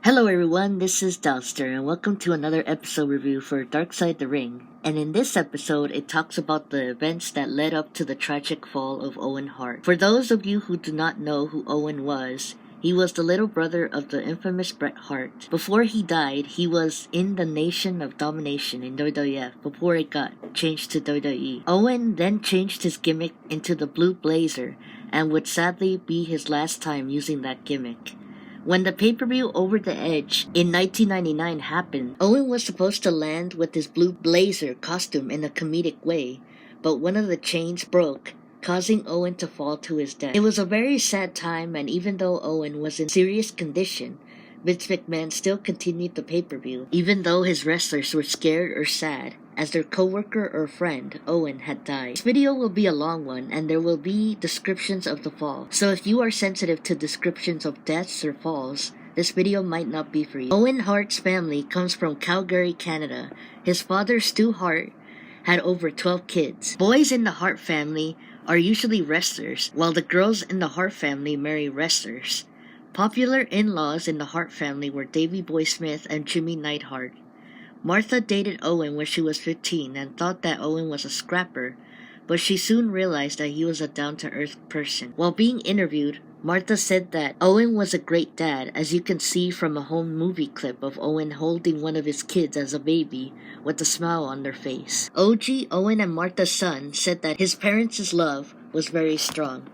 Hello everyone, this is Dalster and welcome to another episode review for Dark Side the Ring. And in this episode, it talks about the events that led up to the tragic fall of Owen Hart. For those of you who do not know who Owen was, he was the little brother of the infamous Bret Hart. Before he died, he was in the Nation of Domination in WWF before it got changed to WWE. Owen then changed his gimmick into the Blue Blazer and would sadly be his last time using that gimmick. When the pay-per-view Over the Edge in 1999 happened, Owen was supposed to land with his blue blazer costume in a comedic way, but one of the chains broke, causing Owen to fall to his death. It was a very sad time, and even though Owen was in serious condition, Vince McMahon still continued the pay-per-view, even though his wrestlers were scared or sad, as their co-worker or friend, Owen, had died. This video will be a long one, and there will be descriptions of the fall. So if you are sensitive to descriptions of deaths or falls, this video might not be for you. Owen Hart's family comes from Calgary, Canada. His father, Stu Hart, had over 12 kids. Boys in the Hart family are usually wrestlers, while the girls in the Hart family marry wrestlers. Popular in-laws in the Hart family were Davey Boy Smith and Jimmy Neidhart. Martha dated Owen when she was 15 and thought that Owen was a scrapper, but she soon realized that he was a down-to-earth person. While being interviewed, Martha said that Owen was a great dad, as you can see from a home movie clip of Owen holding one of his kids as a baby with a smile on their face. OG, Owen and Martha's son, said that his parents' love was very strong.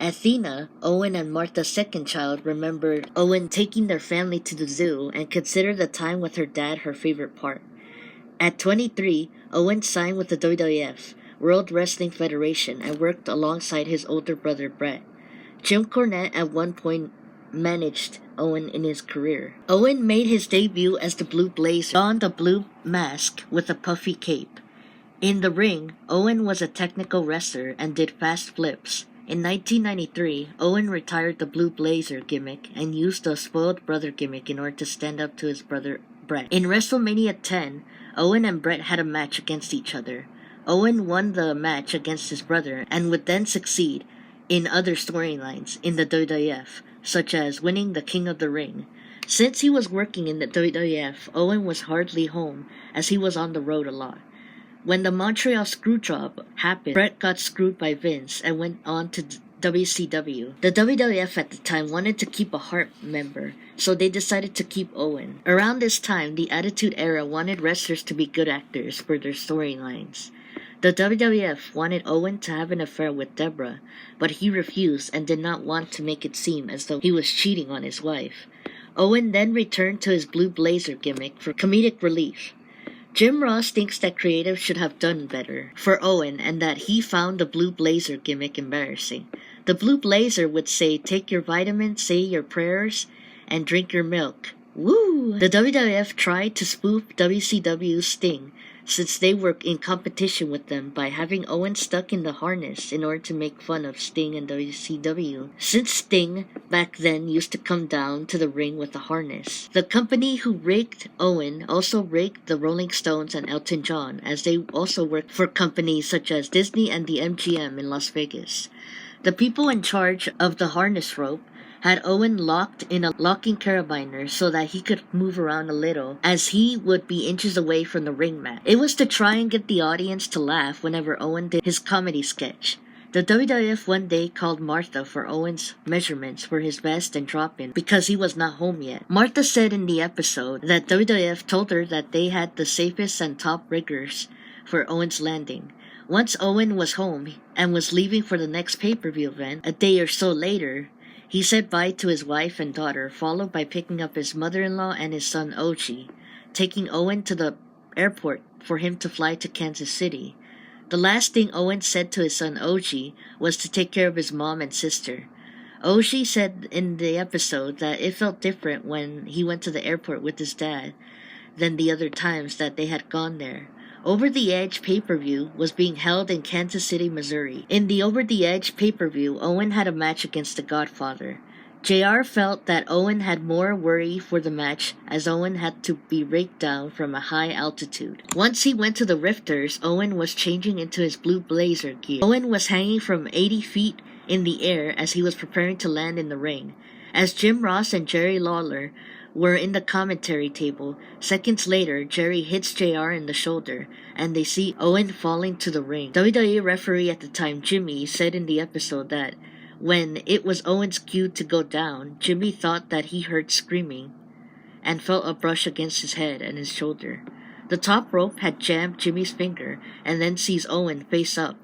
Athena, Owen and Martha's second child, remembered Owen taking their family to the zoo and considered the time with her dad her favorite part. At 23, Owen signed with the WWF, World Wrestling Federation, and worked alongside his older brother Bret. Jim Cornette at one point managed Owen in his career. Owen made his debut as the Blue Blazer, donned a blue mask with a puffy cape. In the ring, Owen was a technical wrestler and did fast flips. In 1993, Owen retired the Blue Blazer gimmick and used the spoiled brother gimmick in order to stand up to his brother Bret. In WrestleMania 10, Owen and Bret had a match against each other. Owen won the match against his brother and would then succeed in other storylines in the WWF, such as winning the King of the Ring. Since he was working in the WWF, Owen was hardly home as he was on the road a lot. When the Montreal Screwjob happened, Bret got screwed by Vince and went on to WCW. The WWF at the time wanted to keep a Hart member, so they decided to keep Owen. Around this time, the Attitude Era wanted wrestlers to be good actors for their storylines. The WWF wanted Owen to have an affair with Deborah, but he refused and did not want to make it seem as though he was cheating on his wife. Owen then returned to his Blue Blazer gimmick for comedic relief. Jim Ross thinks that creative should have done better for Owen and that he found the Blue Blazer gimmick embarrassing. The Blue Blazer would say, "Take your vitamins, say your prayers, and drink your milk." Woo! The WWF tried to spoof WCW's Sting, since they were in competition with them, by having Owen stuck in the harness in order to make fun of Sting and WCW, since Sting back then used to come down to the ring with a harness. The company who rigged Owen also rigged the Rolling Stones and Elton John, as they also worked for companies such as Disney and the MGM in Las Vegas. The people in charge of the harness rope had Owen locked in a locking carabiner so that he could move around a little, as he would be inches away from the ring mat. It was to try and get the audience to laugh whenever Owen did his comedy sketch. The WWF one day called Martha for Owen's measurements for his vest and drop-in because he was not home yet. Martha said in the episode that WWF told her that they had the safest and top riggers for Owen's landing. Once Owen was home and was leaving for the next pay-per-view event, a day or so later, he said bye to his wife and daughter, followed by picking up his mother-in-law and his son Ochi, taking Owen to the airport for him to fly to Kansas City. The last thing Owen said to his son Ochi was to take care of his mom and sister. Ochi said in the episode that it felt different when he went to the airport with his dad than the other times that they had gone there. Over the Edge pay-per-view was being held in Kansas City, Missouri. In the Over the Edge pay-per-view, Owen had a match against The Godfather. JR felt that Owen had more worry for the match, as Owen had to be raked down from a high altitude. Once he went to the Rifters, Owen was changing into his Blue Blazer gear. Owen was hanging from 80 feet in the air as he was preparing to land in the ring. As Jim Ross and Jerry Lawler were in the commentary table. Seconds later, Jerry hits JR in the shoulder, and they see Owen falling to the ring. WWE referee at the time, Jimmy, said in the episode that when it was Owen's cue to go down, Jimmy thought that he heard screaming and felt a brush against his head and his shoulder. The top rope had jammed Jimmy's finger and then sees Owen face up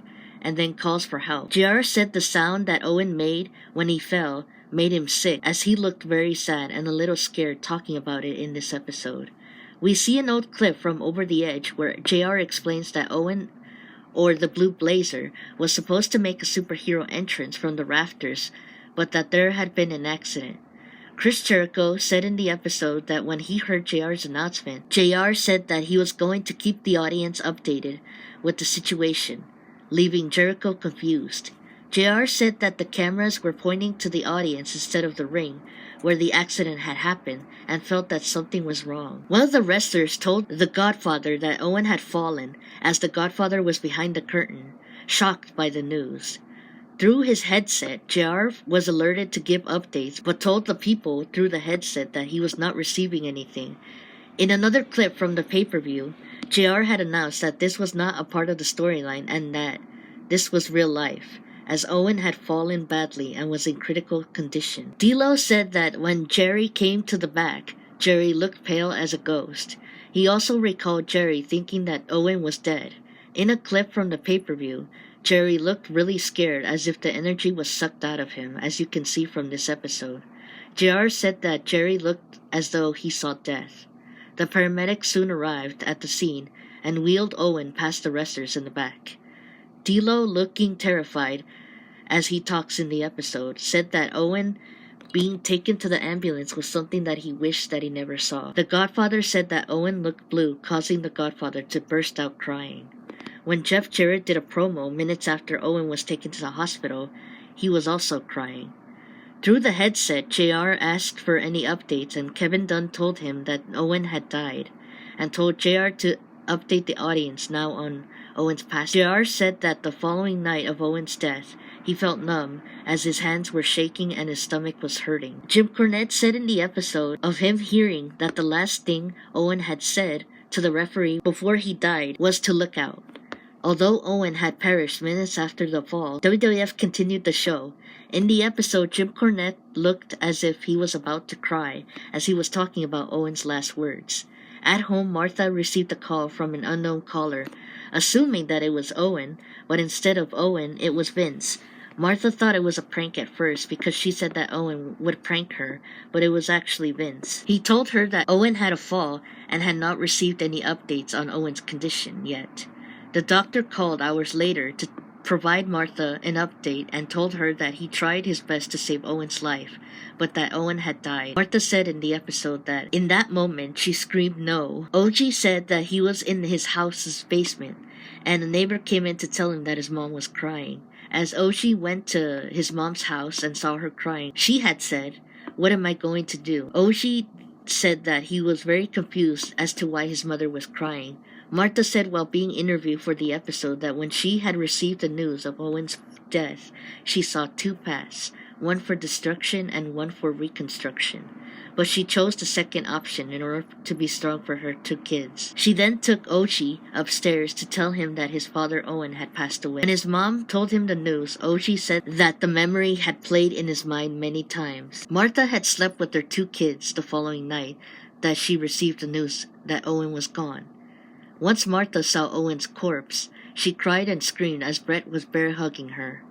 and then calls for help. JR said the sound that Owen made when he fell made him sick, as he looked very sad and a little scared talking about it in this episode. We see an old clip from Over the Edge where JR explains that Owen, or the Blue Blazer, was supposed to make a superhero entrance from the rafters, but that there had been an accident. Chris Jericho said in the episode that when he heard JR's announcement, JR said that he was going to keep the audience updated with the situation, leaving Jericho confused. JR said that the cameras were pointing to the audience instead of the ring, where the accident had happened, and felt that something was wrong. One of the wrestlers told the Godfather that Owen had fallen, as the Godfather was behind the curtain, shocked by the news. Through his headset, JR was alerted to give updates, but told the people through the headset that he was not receiving anything. In another clip from the pay-per-view, JR had announced that this was not a part of the storyline and that this was real life, as Owen had fallen badly and was in critical condition. D'Lo said that when Jerry came to the back, Jerry looked pale as a ghost. He also recalled Jerry thinking that Owen was dead. In a clip from the pay-per-view, Jerry looked really scared, as if the energy was sucked out of him, as you can see from this episode. JR said that Jerry looked as though he saw death. The paramedics soon arrived at the scene and wheeled Owen past the wrestlers in the back. D'Lo, looking terrified as he talks in the episode, said that Owen being taken to the ambulance was something that he wished that he never saw. The Godfather said that Owen looked blue, causing the Godfather to burst out crying. When Jeff Jarrett did a promo minutes after Owen was taken to the hospital, he was also crying. Through the headset, JR asked for any updates, and Kevin Dunn told him that Owen had died, and told JR to update the audience now on Owen's passing. JR said that the following night of Owen's death, he felt numb as his hands were shaking and his stomach was hurting. Jim Cornette said in the episode of him hearing that the last thing Owen had said to the referee before he died was to look out. Although Owen had perished minutes after the fall, WWF continued the show. In the episode, Jim Cornette looked as if he was about to cry as he was talking about Owen's last words. At home, Martha received a call from an unknown caller, assuming that it was Owen, but instead of Owen, it was Vince. Martha thought it was a prank at first because she said that Owen would prank her, but it was actually Vince. He told her that Owen had a fall and had not received any updates on Owen's condition yet. The doctor called hours later to provide Martha an update and told her that he tried his best to save Owen's life, but that Owen had died. Martha said in the episode that in that moment she screamed no. OG said that he was in his house's basement, and a neighbor came in to tell him that his mom was crying. As OG went to his mom's house and saw her crying, she had said, "What am I going to do?" OG said that he was very confused as to why his mother was crying. Martha said while being interviewed for the episode that when she had received the news of Owen's death, she saw two paths, one for destruction and one for reconstruction. But she chose the second option in order to be strong for her two kids. She then took Ochi upstairs to tell him that his father Owen had passed away. When his mom told him the news, Ochi said that the memory had played in his mind many times. Martha had slept with their two kids the following night that she received the news that Owen was gone. Once Martha saw Owen's corpse, she cried and screamed as Brett was bear hugging her.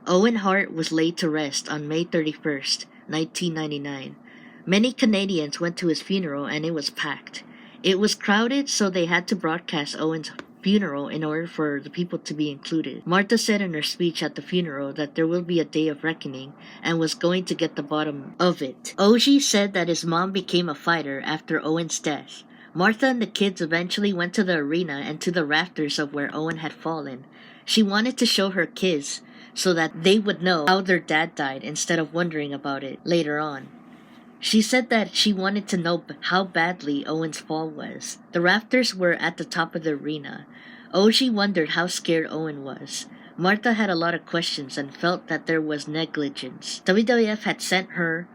Owen Hart was laid to rest on May 31st, 1999. Many Canadians went to his funeral and it was packed. It was crowded, so they had to broadcast Owen's funeral in order for the people to be included. Martha said in her speech at the funeral that there will be a day of reckoning and was going to get the bottom of it. Oji said that his mom became a fighter after Owen's death. Martha and the kids eventually went to the arena and to the rafters of where Owen had fallen. She wanted to show her kids so that they would know how their dad died instead of wondering about it later on. She said that she wanted to know how badly Owen's fall was. The rafters were at the top of the arena. Oji wondered how scared Owen was. Martha had a lot of questions and felt that there was negligence. WWF had sent her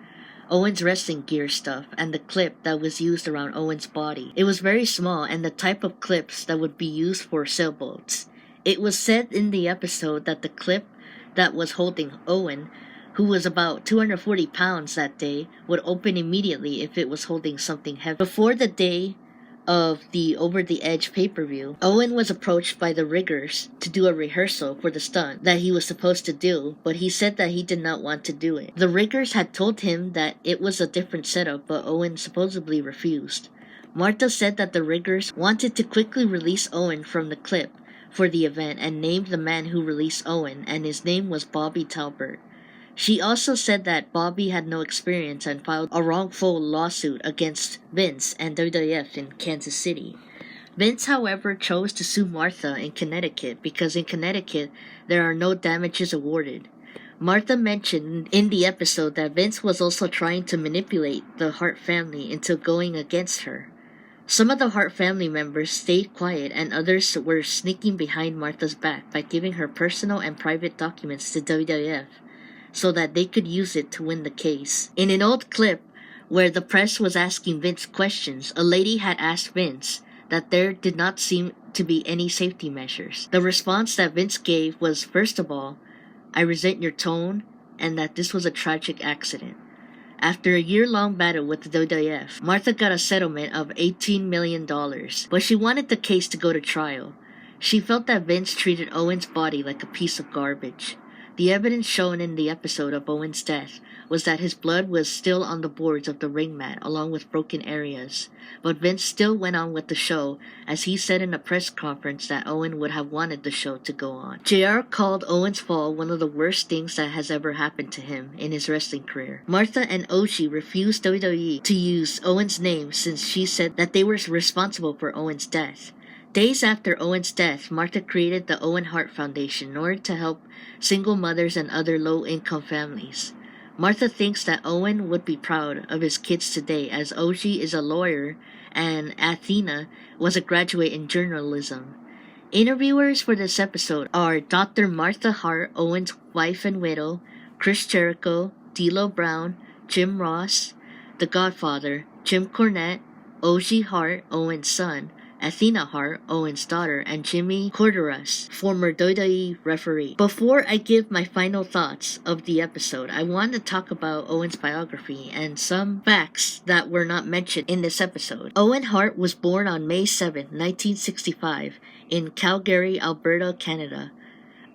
Owen's wrestling gear stuff, and the clip that was used around Owen's body. It was very small and the type of clips that would be used for sailboats. It was said in the episode that the clip that was holding Owen, who was about 240 pounds that day, would open immediately if it was holding something heavy. Before the day of the Over the Edge pay-per-view, Owen was approached by the riggers to do a rehearsal for the stunt that he was supposed to do, but he said that he did not want to do it. The riggers had told him that it was a different setup, but Owen supposedly refused. Martha said that the riggers wanted to quickly release Owen from the clip for the event and named the man who released Owen, and his name was Bobby Talbert. She also said that Bobby had no experience and filed a wrongful lawsuit against Vince and WWF in Kansas City. Vince, however, chose to sue Martha in Connecticut because in Connecticut there are no damages awarded. Martha mentioned in the episode that Vince was also trying to manipulate the Hart family into going against her. Some of the Hart family members stayed quiet and others were sneaking behind Martha's back by giving her personal and private documents to WWF so that they could use it to win the case. In an old clip where the press was asking Vince questions, a lady had asked Vince that there did not seem to be any safety measures. The response that Vince gave was, first of all, I resent your tone and that this was a tragic accident. After a year-long battle with the WWF, Martha got a settlement of $18 million, but she wanted the case to go to trial. She felt that Vince treated Owen's body like a piece of garbage. The evidence shown in the episode of Owen's death was that his blood was still on the boards of the ring mat along with broken areas, but Vince still went on with the show as he said in a press conference that Owen would have wanted the show to go on. JR called Owen's fall one of the worst things that has ever happened to him in his wrestling career. Martha and Oshie refused WWE to use Owen's name since she said that they were responsible for Owen's death. Days after Owen's death, Martha created the Owen Hart Foundation in order to help single mothers and other low-income families. Martha thinks that Owen would be proud of his kids today as Oshie is a lawyer and Athena was a graduate in journalism. Interviewers for this episode are Dr. Martha Hart, Owen's wife and widow, Chris Jericho, D'Lo Brown, Jim Ross, The Godfather, Jim Cornette, Oshie Hart, Owen's son, Athena Hart, Owen's daughter, and Jimmy Corderas, former WWE referee. Before I give my final thoughts of the episode, I want to talk about Owen's biography and some facts that were not mentioned in this episode. Owen Hart was born on May 7, 1965, in Calgary, Alberta, Canada.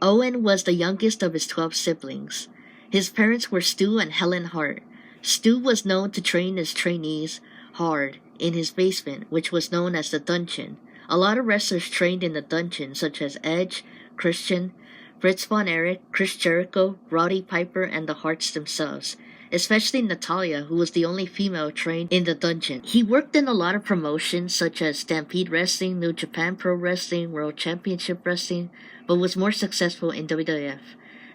Owen was the youngest of his 12 siblings. His parents were Stu and Helen Hart. Stu was known to train his trainees hard in his basement, which was known as the Dungeon. A lot of wrestlers trained in the Dungeon, such as Edge, Christian, Fritz Von Erich, Chris Jericho, Roddy Piper, and the Harts themselves, especially Natalia, who was the only female trained in the Dungeon. He worked in a lot of promotions, such as Stampede Wrestling, New Japan Pro Wrestling, World Championship Wrestling, but was more successful in WWF.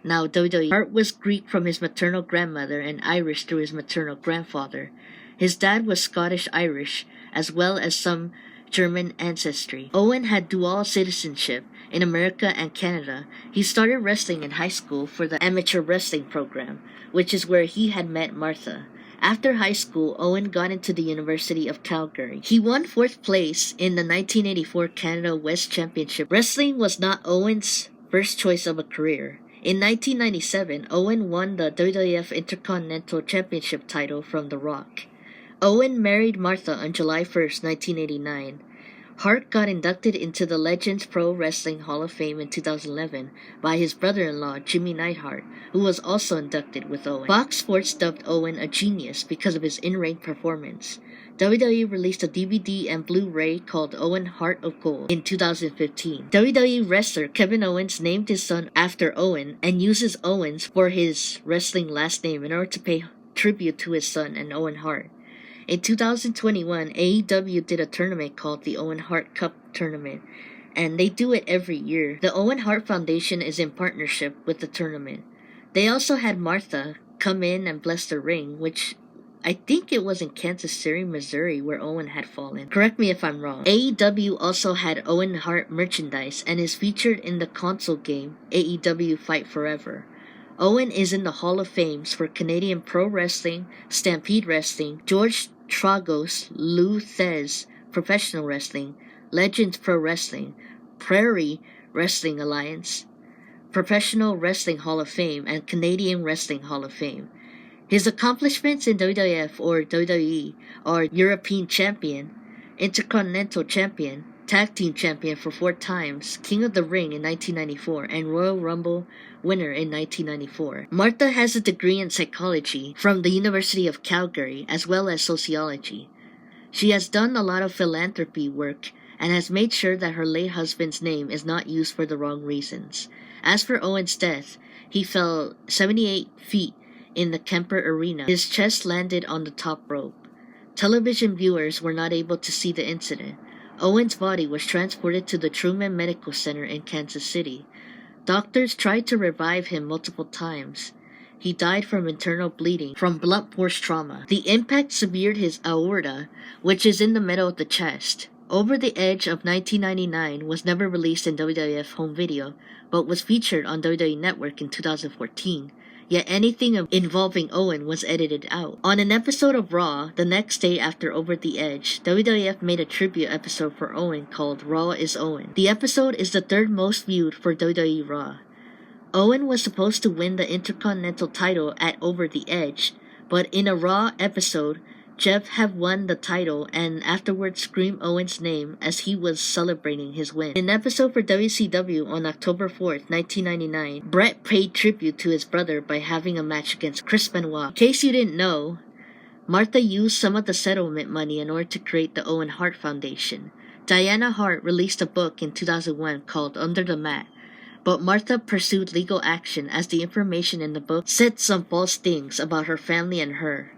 Now WWE. Hart was Greek from his maternal grandmother and Irish through his maternal grandfather. His dad was Scottish-Irish, as well as some German ancestry. Owen had dual citizenship in America and Canada. He started wrestling in high school for the amateur wrestling program, which is where he had met Martha. After high school, Owen got into the University of Calgary. He won 4th place in the 1984 Canada West Championship. Wrestling was not Owen's first choice of a career. In 1997, Owen won the WWF Intercontinental Championship title from The Rock. Owen married Martha on July 1st, 1989. Hart got inducted into the Legends Pro Wrestling Hall of Fame in 2011 by his brother-in-law, Jimmy Neidhart, who was also inducted with Owen. Fox Sports dubbed Owen a genius because of his in-ring performance. WWE released a DVD and Blu-ray called Owen Heart of Gold in 2015. WWE wrestler Kevin Owens named his son after Owen and uses Owens for his wrestling last name in order to pay tribute to his son and Owen Hart. In 2021, AEW did a tournament called the Owen Hart Cup Tournament, and they do it every year. The Owen Hart Foundation is in partnership with the tournament. They also had Martha come in and bless the ring, which I think it was in Kansas City, Missouri, where Owen had fallen. Correct me if I'm wrong. AEW also had Owen Hart merchandise and is featured in the console game AEW Fight Forever. Owen is in the Hall of Fames for Canadian Pro Wrestling, Stampede Wrestling, George Tragos, Lou Thez, Professional Wrestling, Legends Pro Wrestling, Prairie Wrestling Alliance, Professional Wrestling Hall of Fame, and Canadian Wrestling Hall of Fame. His accomplishments in WWF or WWE are European Champion, Intercontinental Champion, Tag Team Champion for 4 times, King of the Ring in 1994, and Royal Rumble winner in 1994. Martha has a degree in psychology from the University of Calgary as well as sociology. She has done a lot of philanthropy work and has made sure that her late husband's name is not used for the wrong reasons. As for Owen's death, he fell 78 feet in the Kemper Arena. His chest landed on the top rope. Television viewers were not able to see the incident. Owen's body was transported to the Truman Medical Center in Kansas City. Doctors tried to revive him multiple times. He died from internal bleeding from blunt force trauma. The impact severed his aorta, which is in the middle of the chest. Over the Edge of 1999 was never released in WWF home video, but was featured on WWE Network in 2014. Yet anything involving Owen was edited out. On an episode of Raw, the next day after Over the Edge, WWF made a tribute episode for Owen called Raw is Owen. The episode is the 3rd most viewed for WWE Raw. Owen was supposed to win the Intercontinental title at Over the Edge, but in a Raw episode, Jeff had won the title and afterwards screamed Owen's name as he was celebrating his win. In an episode for WCW on October 4th, 1999, Bret paid tribute to his brother by having a match against Chris Benoit. In case you didn't know, Martha used some of the settlement money in order to create the Owen Hart Foundation. Diana Hart released a book in 2001 called Under the Mat, but Martha pursued legal action as the information in the book said some false things about her family and her.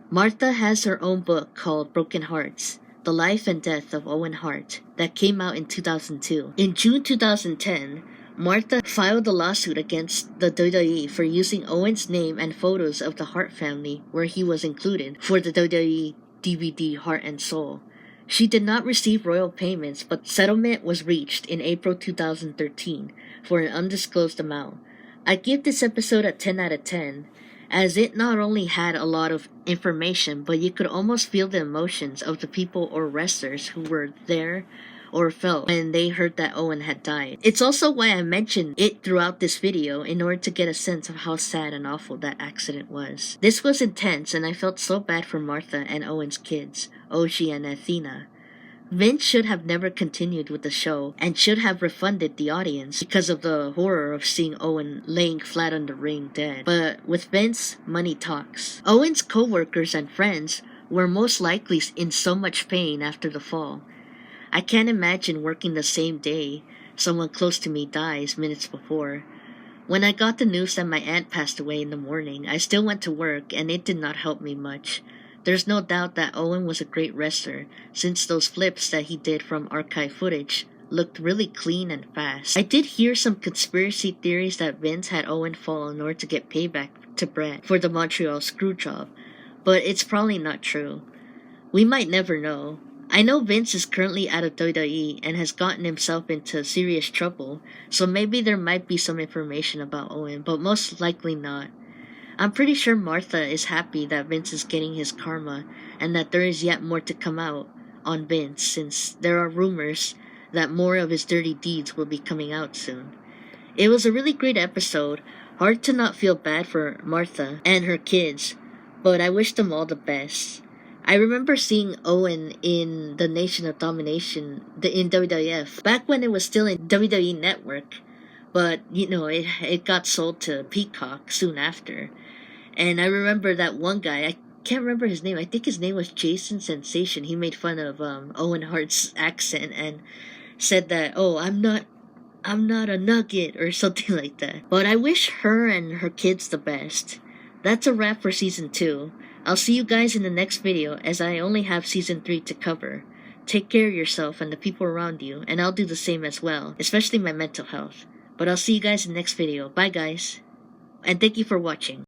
Martha has her own book called Broken Hearts, The Life and Death of Owen Hart, that came out in 2002. In June 2010, Martha filed a lawsuit against the WWE for using Owen's name and photos of the Hart family, where he was included, for the WWE DVD Heart and Soul. She did not receive royal payments, but settlement was reached in April 2013 for an undisclosed amount. I give this episode a 10 out of 10. As it not only had a lot of information, but you could almost feel the emotions of the people or wrestlers who were there or felt when they heard that Owen had died. It's also why I mentioned it throughout this video in order to get a sense of how sad and awful that accident was. This was intense and I felt so bad for Martha and Owen's kids, Oshie and Athena. Vince should have never continued with the show and should have refunded the audience because of the horror of seeing Owen laying flat on the ring dead. But with Vince, money talks. Owen's co-workers and friends were most likely in so much pain after the fall. I can't imagine working the same day someone close to me dies minutes before. When I got the news that my aunt passed away in the morning, I still went to work and it did not help me much. There's no doubt that Owen was a great wrestler, since those flips that he did from archive footage looked really clean and fast. I did hear some conspiracy theories that Vince had Owen fall in order to get payback to Bret for the Montreal screw job, but it's probably not true. We might never know. I know Vince is currently out of WWE and has gotten himself into serious trouble, so maybe there might be some information about Owen, but most likely not. I'm pretty sure Martha is happy that Vince is getting his karma and that there is yet more to come out on Vince, since there are rumors that more of his dirty deeds will be coming out soon. It was a really great episode. Hard to not feel bad for Martha and her kids, but I wish them all the best. I remember seeing Owen in the Nation of Domination in WWF back when it was still in WWE Network, but it got sold to Peacock soon after. And I remember that one guy, I can't remember his name, I think his name was Jason Sensation. He made fun of Owen Hart's accent and said that, oh, I'm not a nugget or something like that. But I wish her and her kids the best. That's a wrap for Season 2. I'll see you guys in the next video as I only have Season 3 to cover. Take care of yourself and the people around you, and I'll do the same as well, especially my mental health. But I'll see you guys in the next video. Bye guys, and thank you for watching.